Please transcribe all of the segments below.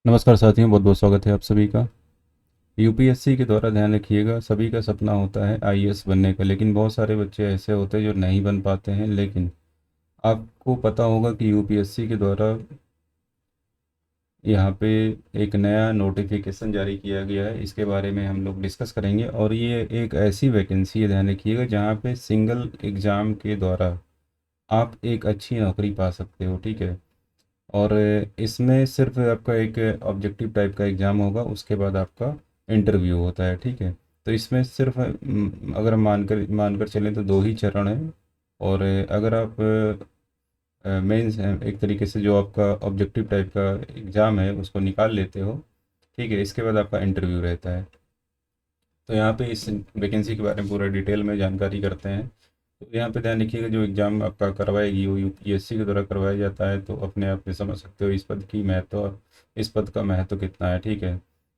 नमस्कार साथियों, बहुत बहुत स्वागत है आप सभी का। यूपीएससी के द्वारा ध्यान रखिएगा, सभी का सपना होता है आईएएस बनने का, लेकिन बहुत सारे बच्चे ऐसे होते हैं जो नहीं बन पाते हैं। लेकिन आपको पता होगा कि यूपीएससी के द्वारा यहाँ पे एक नया नोटिफिकेशन जारी किया गया है। इसके बारे में हम लोग डिस्कस करेंगे और ये एक ऐसी वैकेंसी है, ध्यान रखिएगा, जहाँ पे सिंगल एग्ज़ाम के द्वारा आप एक अच्छी नौकरी पा सकते हो। ठीक है। और इसमें सिर्फ आपका एक ऑब्जेक्टिव टाइप का एग्ज़ाम होगा, उसके बाद आपका इंटरव्यू होता है। ठीक है। तो इसमें सिर्फ अगर हम मानकर चलें तो दो ही चरण हैं। और अगर आप मेंस एक तरीके से जो आपका ऑब्जेक्टिव टाइप का एग्ज़ाम है उसको निकाल लेते हो, ठीक है, इसके बाद आपका इंटरव्यू रहता है। तो यहाँ पे इस वैकेंसी के बारे में पूरा डिटेल में जानकारी करते हैं। तो यहाँ पे ध्यान रखिएगा, जो एग्ज़ाम आपका करवाएगी वो यूपीएससी के द्वारा करवाया जाता है। तो अपने आप में समझ सकते हो इस पद का महत्व कितना है। ठीक है।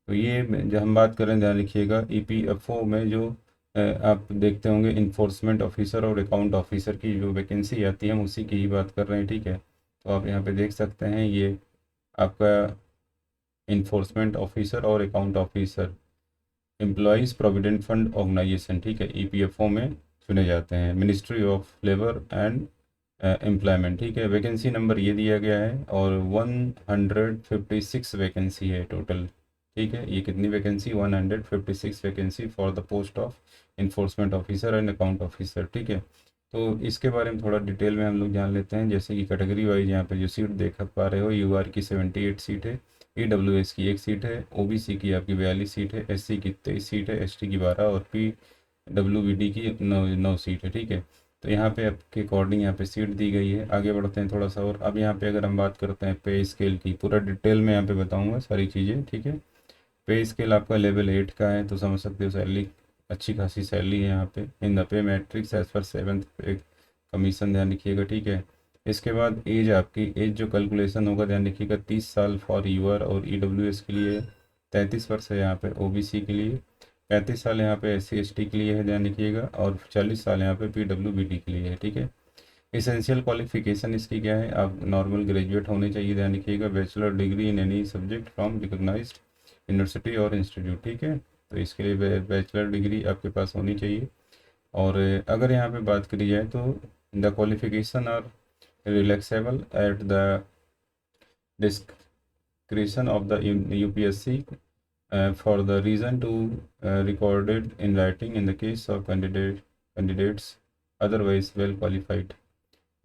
तो ये जो हम बात करें, ध्यान रखिएगा, ईपीएफओ में जो आप देखते होंगे इन्फोर्समेंट ऑफिसर और अकाउंट ऑफिसर की जो वैकेंसी आती है, हम उसी की ही बात कर रहे हैं। ठीक है। तो आप यहाँ पे देख सकते हैं, ये आपका इन्फोर्समेंट ऑफिसर और account officer employees provident fund organisation, ठीक है, ईपीएफओ में चुने जाते हैं, ministry of labour and employment. ठीक है। वैकेंसी नंबर ये दिया गया है और 156 वैकेंसी है टोटल। ठीक है। ये कितनी vacancy? 156 vacancy for the post of enforcement officer and account officer. ठीक है। तो इसके बारे में थोड़ा डिटेल में हम लोग जान लेते हैं। जैसे कि कैटेगरी वाइज यहाँ पे जो सीट देख पा रहे हो, यूआर की 78 सीट है, ईडब्ल्यूएस की एक सीट है, ओबीसी की आपकी 42 सीट है, एससी की 23 सीट है, एसटी की 12 और पीडब्ल्यूबीडी की 9 सीट है। ठीक है। तो यहाँ पे आपके अकॉर्डिंग यहाँ पे सीट दी गई है। आगे बढ़ते हैं थोड़ा सा और। अब यहाँ पे अगर हम बात करते हैं पे स्केल की, पूरा डिटेल में यहाँ पे बताऊँगा सारी चीज़ें। ठीक है। पे स्केल आपका लेवल 8 का है, तो समझ सकते हो सैलरी अच्छी खासी सैलरी है यहाँ पे। In the pay matrix as per 7th पे कमीशन, ध्यान रखिएगा। ठीक है। इसके बाद एज, आपकी एज जो कैलकुलेशन होगा, ध्यान रखिएगा, 30 साल फॉर यूआर और ईडब्ल्यूएस के लिए, 33 वर्ष है यहाँ पे ओबीसी के लिए, 35 साल यहाँ पे एससी एसटी के लिए है, ध्यान रखिएगा, और 40 साल यहाँ पे पीडब्ल्यूबीडी के लिए है। ठीक है। एसेंशियल क्वालिफिकेशन इसकी क्या है? आप नॉर्मल ग्रेजुएट होने चाहिए, ध्यान रखिएगा, bachelor degree in any subject from recognised university और इंस्टीट्यूट। ठीक है। तो इसके लिए बैचलर डिग्री आपके पास होनी चाहिए। और अगर यहाँ पे बात करी जाए तो the qualification are relaxable at the discretion of the UPSC for the reason to recorded in writing in the case of candidates otherwise well qualified।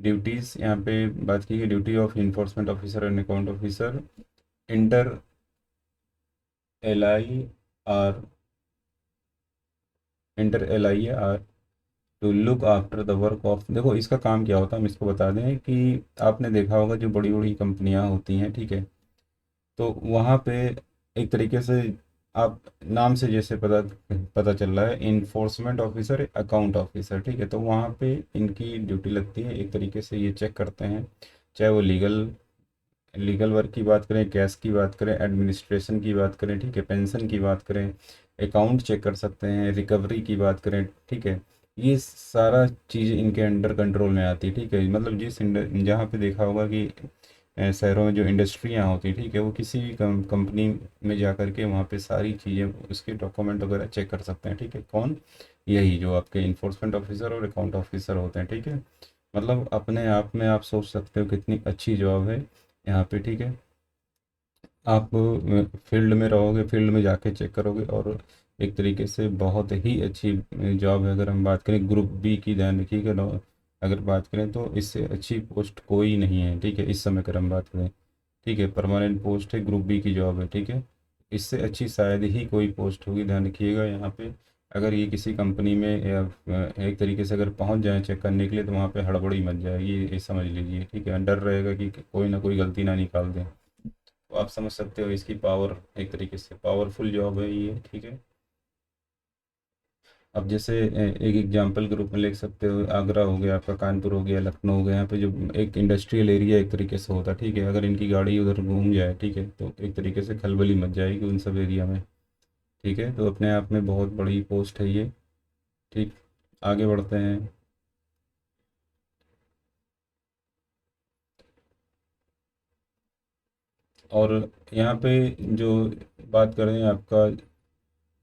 Duties यहाँ पे बात की है, duty of enforcement officer and account officer inter alia inter alia to look after the work of. देखो इसका काम क्या होता है, हम इसको बता दें कि आपने देखा होगा जो बड़ी बड़ी कंपनियां होती हैं, ठीक है, तो वहाँ पे एक तरीके से आप नाम से जैसे पता पता चल रहा है, इन्फोर्समेंट ऑफिसर अकाउंट ऑफिसर, ठीक है, तो वहाँ पे इनकी ड्यूटी लगती है। एक तरीके से ये चेक करते हैं, चाहे वो लीगल वर्क की बात करें, कैश की बात करें, एडमिनिस्ट्रेशन की बात करें, ठीक है, पेंशन की बात करें, अकाउंट चेक कर सकते हैं, रिकवरी की बात करें, ठीक है, ये सारा चीज़ इनके अंडर कंट्रोल में आती है। ठीक है। मतलब जहाँ पे देखा होगा कि शहरों में जो इंडस्ट्रियाँ होती हैं, ठीक है, वो किसी भी कंपनी में जा कर के वहाँ पे सारी चीज़ें, उसके डॉक्यूमेंट वगैरह चेक कर सकते हैं। ठीक है। कौन? यही जो आपके इन्फोर्समेंट ऑफिसर और अकाउंट ऑफिसर होते हैं। ठीक है। मतलब अपने आप में आप सोच सकते हो कितनी अच्छी जॉब है यहाँ पे। ठीक है। आप फील्ड में रहोगे, फील्ड में जाके चेक करोगे, और एक तरीके से बहुत ही अच्छी जॉब है। अगर हम बात करें ग्रुप बी की, ध्यान रखिएगा, अगर बात करें तो इससे अच्छी पोस्ट कोई नहीं है। ठीक है। इस समय अगर हम बात करें, ठीक है, परमानेंट पोस्ट है, ग्रुप बी की जॉब है। ठीक है। इससे अच्छी शायद ही कोई पोस्ट होगी, ध्यान रखिएगा यहाँ पे। अगर ये किसी कंपनी में या एक तरीके से अगर पहुँच जाए चेक करने के लिए, तो वहाँ पे हड़बड़ी मच जाएगी, ये समझ लीजिए। ठीक है। डर रहेगा कि कोई ना कोई गलती ना निकाल दें। तो आप समझ सकते हो इसकी पावर, एक तरीके से पावरफुल जॉब है ये। ठीक है। अब जैसे एक एग्जांपल के रूप में ले सकते हो, आगरा हो गया आपका, कानपुर हो गया, लखनऊ हो गया, यहाँ पे जो एक इंडस्ट्रियल एरिया एक तरीके से होता है। ठीक है। अगर इनकी गाड़ी उधर घूम जाए, ठीक है, तो एक तरीके से खलबली मच जाएगी उन सब एरिया में। ठीक है। तो अपने आप में बहुत बड़ी पोस्ट है ये। ठीक। आगे बढ़ते हैं। और यहाँ पे जो बात करें आपका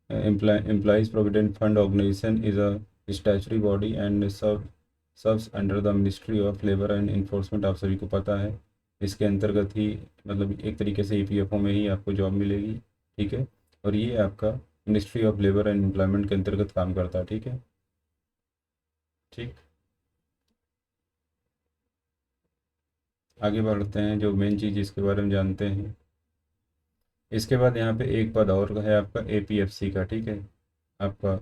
employees provident fund organisation is a statutory body and serves under the ministry of labour and enforcement. आप सभी को पता है, इसके अंतर्गत ही मतलब एक तरीके से ईपीएफओ में ही आपको जॉब मिलेगी, ठीक है। और ये आपका ministry of labour and employment के अंतर्गत काम करता है, ठीक है। ठीक, आगे बढ़ते हैं, जो मेन चीज़ इसके बारे में जानते हैं। इसके बाद यहाँ पे एक पद और है आपका एपीएफसी का, ठीक है। आपका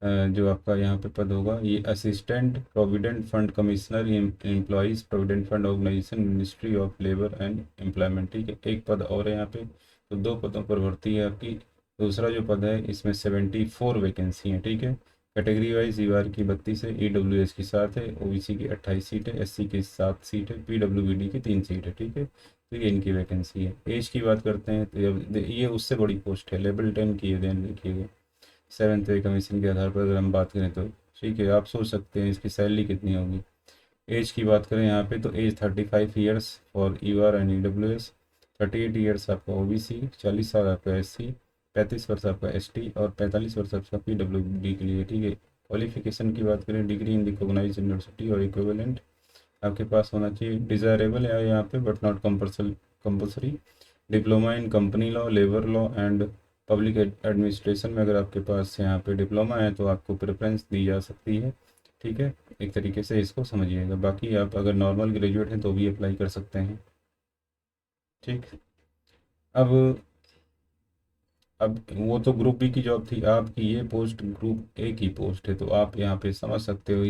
जो आपका यहाँ पे पद होगा ये assistant provident fund commissioner employees provident fund organisation ministry of labour and employment, ठीक है। एक पद और है यहाँ पे, तो दो पदों पर भर्ती है आपकी। दूसरा जो पद है इसमें 74 वैकेंसी हैं, ठीक है। कैटेगरी वाइज ईआर की 32 है, ईडब्ल्यूएस की 7 है, ओबीसी की 28 सीट है, एससी की 7 सीट है, पीडब्ल्यूबीडी की 3 सीट है, ठीक है। तो ये इनकी वैकेंसी है। एज की बात करते हैं तो ये उससे बड़ी पोस्ट है, लेवल 10 की है, ध्यान रखिएगा। सेवन्थ पे कमीशन के आधार पर अगर हम बात करें तो ठीक है, आप सोच सकते हैं इसकी सैलरी कितनी होगी। एज की बात करें यहाँ पे तो age 35 years for ER and EWS, 38 years आपका ओबीसी, 40 साल आपका एससी, 35 वर्ष आपका एसटी और 45 वर्ष आपका पीडब्ल्यूडी के लिए, ठीक है। क्वालिफिकेशन की बात करें, डिग्री इन रिकॉग्नाइज्ड यूनिवर्सिटी और इक्विवेलेंट आपके पास होना चाहिए। डिज़ायरेबल है यहाँ पे but not compulsory. Diploma in company law, labour law and public administration में अगर आपके पास यहाँ पे डिप्लोमा है तो आपको प्रेफरेंस दी जा सकती है, ठीक है। एक तरीके से इसको समझिएगा। बाकी आप अगर नॉर्मल ग्रेजुएट हैं तो भी अप्लाई कर सकते हैं, ठीक। अब वो तो ग्रुप बी की जॉब थी, आपकी ये पोस्ट ग्रुप ए की पोस्ट है, तो आप यहाँ पे समझ सकते हो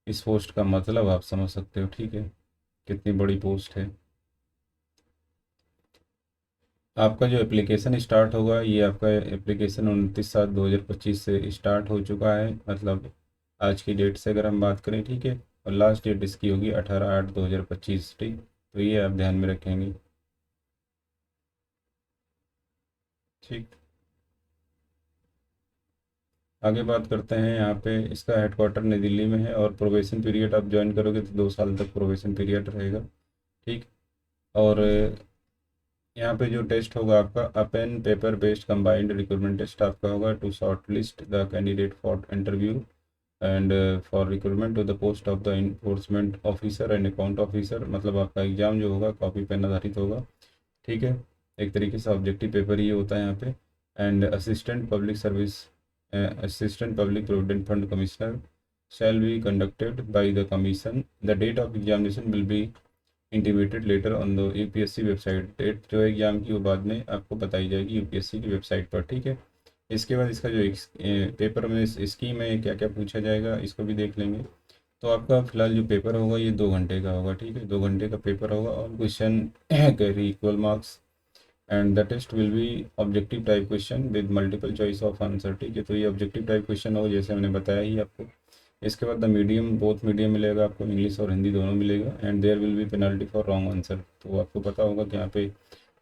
इस पोस्ट का मतलब आप समझ सकते हो, ठीक है, कितनी बड़ी पोस्ट है। आपका जो एप्लीकेशन स्टार्ट होगा, ये आपका एप्लीकेशन 29/7/2025 से स्टार्ट हो चुका है, मतलब आज की डेट से अगर हम बात करें, ठीक है। और लास्ट डेट इसकी होगी 18/8/2025, ठीक। तो ये आप ध्यान में रखेंगे, ठीक। आगे बात करते हैं, यहाँ पे इसका हेडक्वार्टर नई दिल्ली में है और प्रोबेशन पीरियड आप ज्वाइन करोगे तो 2 साल तक प्रोबेशन पीरियड रहेगा, ठीक। और यहाँ पे जो टेस्ट होगा आपका a pen paper based combined recruitment test आपका होगा to short list the candidate for interview and for recruitment to the post of the enforcement officer and account officer. मतलब आपका एग्जाम जो होगा कॉपी पेन आधारित होगा, ठीक है। एक तरीके से ऑब्जेक्टिव पेपर ही होता है यहाँ पे। And assistant public provident fund commissioner shall be conducted by the commission. The date of examination will be intimated later on the UPSC website. Date जो है एग्जाम की वो बाद में आपको बताई जाएगी यूपीएससी की वेबसाइट पर, ठीक है। इसके बाद इसका जो पेपर में स्कीम है क्या क्या पूछा जाएगा इसको भी देख लेंगे। तो आपका फिलहाल जो पेपर होगा ये 2 घंटे का होगा, ठीक है। 2 घंटे का पेपर होगा और question carry equal marks and the test will be objective type question with multiple choice of answer, ठीक है। तो ये ऑब्जेक्टिव टाइप क्वेश्चन होगा जैसे मैंने बताया ही आपको। इसके बाद द मीडियम बोथ मीडियम मिलेगा आपको, इंग्लिश और हिंदी दोनों मिलेगा। And there will be penalty for wrong answer. तो आपको पता होगा कि यहाँ पे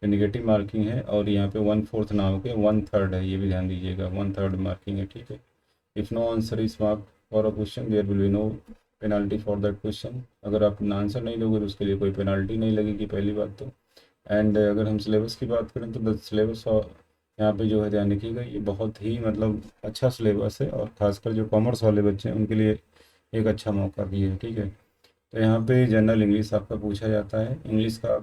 नेगेटिव मार्किंग है और यहाँ पे 1/4 ना होकर 1/3 है, ये भी ध्यान दीजिएगा, 1/3 मार्किंग है, ठीक है। If no answer is mark for a question there will be no penalty for that question. अगर आप आंसर नहीं दोगे तो उसके लिए कोई पेनल्टी नहीं लगेगी, पहली बात तो। एंड अगर हम सिलेबस की बात करें तो द सिलेबस यहाँ पे जो है ध्यान रखिएगा, ये बहुत ही मतलब अच्छा सिलेबस है और ख़ासकर जो कॉमर्स वाले बच्चे हैं उनके लिए एक अच्छा मौका भी है, ठीक है। तो यहाँ पे जनरल इंग्लिश आपका पूछा जाता है। इंग्लिश का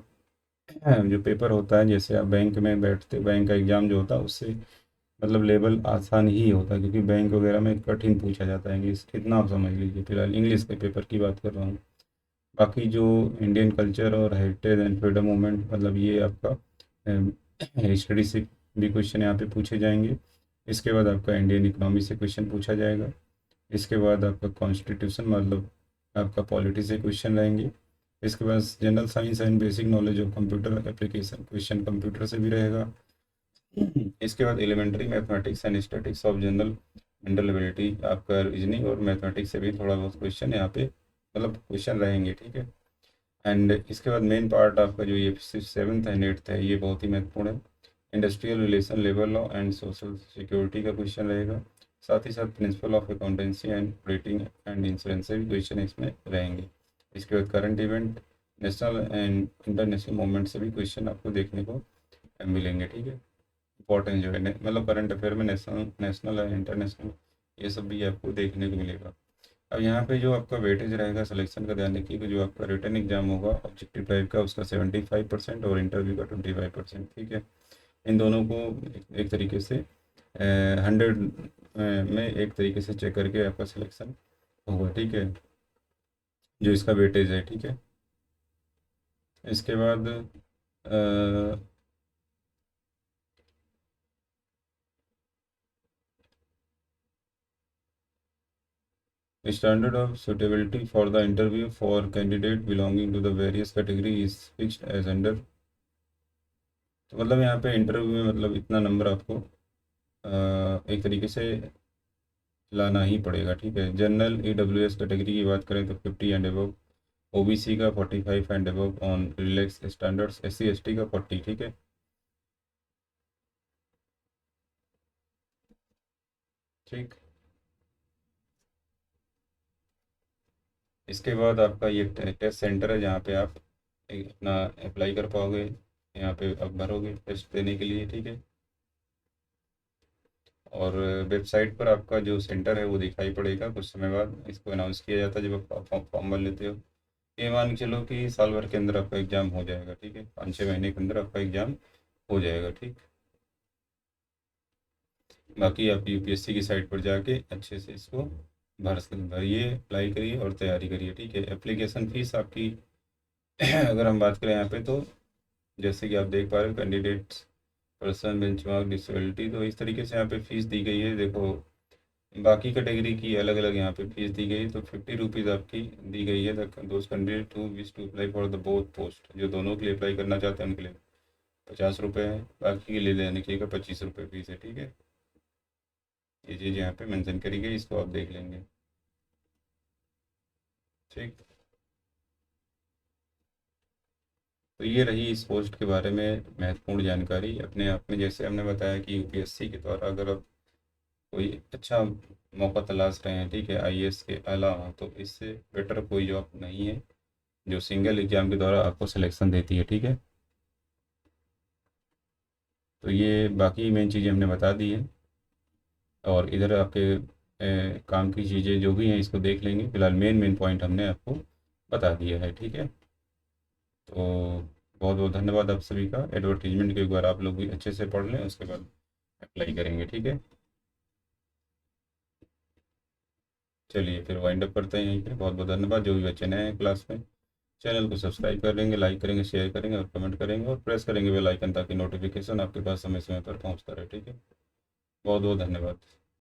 जो पेपर होता है, जैसे आप बैंक में बैठते, बैंक का एग्ज़ाम जो होता है उससे मतलब लेवल आसान ही होता है, क्योंकि बैंक वगैरह में कठिन पूछा जाता है इंग्लिश, इतना आप समझ लीजिए। फिलहाल इंग्लिश के पेपर की बात कर रहा हूँ। बाकी जो इंडियन कल्चर और हेरिटेज एंड फ्रीडम मूवमेंट, मतलब ये आपका हिस्ट्री से भी क्वेश्चन यहाँ पे पूछे जाएंगे। इसके बाद आपका इंडियन इकोनॉमी से क्वेश्चन पूछा जाएगा। इसके बाद आपका कॉन्स्टिट्यूशन मतलब आपका पॉलिटी से क्वेश्चन रहेंगे। इसके बाद general science and basic knowledge of computer application, question computer से भी रहेगा। इसके बाद elementary mathematics and statics of general mental ability, आपका रीजनिंग और मैथमेटिक्स से भी थोड़ा बहुत क्वेश्चन यहाँ पे मतलब क्वेश्चन रहेंगे, ठीक है। एंड इसके बाद मेन पार्ट आपका जो ये 7th एंड 8th है ये बहुत ही महत्वपूर्ण है। Industrial relation, labour law and social security का क्वेश्चन रहेगा। साथ ही साथ principle of accountancy and auditing and insurance से भी क्वेश्चन इसमें रहेंगे। इसके बाद current event national and international movement से भी क्वेश्चन आपको देखने को मिलेंगे, ठीक है। इंपॉर्टेंट जो है मतलब करंट अफेयर में नेशनल नेशनल एंड इंटरनेशनल ये सब भी आपको देखने को मिलेगा। अब यहाँ पे जो आपका वेटेज रहेगा सिलेक्शन का, ध्यान रखिए कि जो आपका रिटर्न एग्जाम होगा ऑब्जेक्टिव टाइप का उसका 75% और इंटरव्यू का 25%, ठीक है। इन दोनों को एक तरीके से 100 में एक तरीके से चेक करके आपका सिलेक्शन होगा, ठीक है, जो इसका वेटेज है, ठीक है। इसके बाद standard of suitability for the interview for candidate belonging to the various category is fixed as under. तो मतलब यहाँ पे इंटरव्यू में मतलब इतना नंबर आपको एक तरीके से लाना ही पड़ेगा, ठीक है। जनरल EWS कैटेगरी की बात करें तो 50 एंड अबव, OBC का 45 and above on relax standards, SC ST का 40, ठीक है। ठीक। इसके बाद आपका ये टेस्ट सेंटर है जहाँ पे आप अपना अप्लाई कर पाओगे, यहाँ पे आप भरोगे टेस्ट देने के लिए, ठीक है। और वेबसाइट पर आपका जो सेंटर है वो दिखाई पड़ेगा कुछ समय बाद, इसको अनाउंस किया जाता है जब आप फॉर्म भर लेते हो। ये मान के चलो कि साल भर के अंदर आपका एग्ज़ाम हो जाएगा, ठीक है, 5-6 महीने के अंदर आपका एग्ज़ाम हो जाएगा, ठीक। बाकी आप UPSC की साइट पर जाके अच्छे से इसको भरिए, अप्लाई करिए और तैयारी करिए, ठीक है। एप्लीकेशन फ़ीस आपकी अगर हम बात करें यहाँ पे तो जैसे कि आप देख पा रहे हो कैंडिडेट्स पर्सन बेंचमार्क डिसेबिलिटी, तो इस तरीके से यहाँ पे फ़ीस दी गई है। देखो बाकी कैटेगरी की अलग अलग यहाँ पे फीस दी गई है, तो 50 रुपीज़ आपकी दी गई है those candidate to wish to apply for the both post. जो दोनों के लिए अप्लाई करना चाहते हैं उनके लिए 50 रुपये है, बाकी के लिए लेने के लिए 25 रुपये फीस है, ठीक है। ये चीज़ यहाँ पे मेंशन करी गई, इसको आप देख लेंगे, ठीक। तो ये रही इस पोस्ट के बारे में महत्वपूर्ण जानकारी। अपने आप में जैसे हमने बताया कि UPSC के द्वारा अगर आप कोई अच्छा मौका तलाश रहे हैं, ठीक है, IAS के अलावा, तो इससे बेटर कोई जॉब नहीं है जो सिंगल एग्ज़ाम के द्वारा आपको सिलेक्शन देती है, ठीक है। तो ये बाकी मेन चीज़ें हमने बता दी हैं, और इधर आपके काम की चीज़ें जो भी हैं इसको देख लेंगे। फिलहाल मेन मेन पॉइंट हमने आपको बता दिया है, ठीक है। तो बहुत बहुत धन्यवाद आप सभी का। एडवर्टीजमेंट के एक बार आप लोग भी अच्छे से पढ़ लें, उसके बाद अप्लाई करेंगे, ठीक है। चलिए फिर वाइंड अप करते हैं यहीं पे। बहुत बहुत धन्यवाद। जो भी बच्चे नए हैं क्लास में, चैनल को सब्सक्राइब करेंगे, लाइक करेंगे, शेयर करेंगे और कमेंट करेंगे और प्रेस करेंगे बेल आइकन, ताकि नोटिफिकेशन आपके पास समय समय पर पहुंचता रहे, ठीक है। बहुत बहुत धन्यवाद।